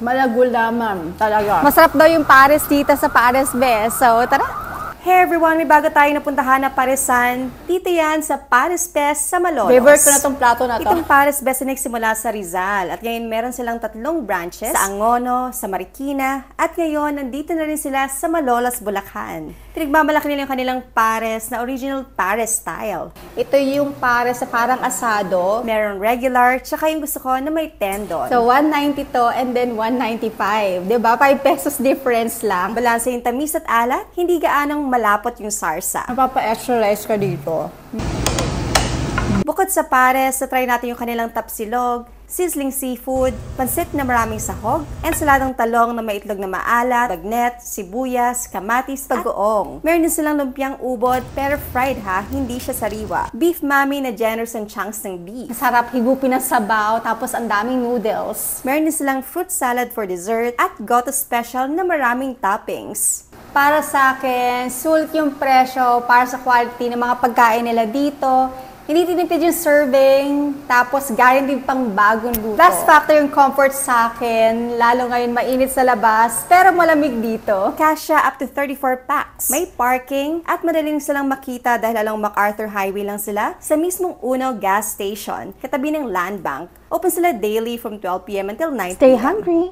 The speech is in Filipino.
Malagulaman, talaga. Masarap daw yung pares dito sa Pares Best. So, tara! Hey everyone, may bago tayong napuntahan na paresan. Dito yan sa Pares Best sa Malolos. Favorite ko na tong plato na to. Itong Pares Best ay nagsimula sa Rizal. At ngayon meron silang 3 branches. Sa Angono, sa Marikina. At ngayon, nandito na rin sila sa Malolos, Bulacan. Pinagmamalaki nila yung kanilang pares na original Pares style. Ito yung pares sa parang asado. Meron regular, tsaka yung gusto ko na may tendon. So, 190 to and then 195. Diba? 5 pesos difference lang. Balanse yung tamis at alat, hindi gaanong malapot yung sarsa. Napapa-extra rice ka dito. Bukod sa pares, try natin yung kanilang tapsilog, sizzling seafood, pansit na maraming sahog, ensaladang talong na may itlog na maalat, bagnet, sibuyas, kamatis, pag-uong. Meron din silang lumpiang ubod, pero fried ha, hindi siya sariwa. Beef mami na generous and chunks ng beef. Masarap higupin ng sabaw, tapos ang daming noodles. Meron din silang fruit salad for dessert at goto special na maraming toppings. Para sa akin, sulit yung presyo para sa quality ng mga pagkain nila dito. Hindi tinipid yung serving, tapos guaranteed pang bagong luto. Last factor yung comfort sa akin, lalo ngayon mainit sa labas, pero malamig dito. Kasya up to 34 packs. May parking at madaling silang makita dahil along MacArthur Highway lang sila sa mismong Uno gas station, katabi ng Land Bank. Open sila daily from 12 p.m. until 9 p.m. Stay hungry!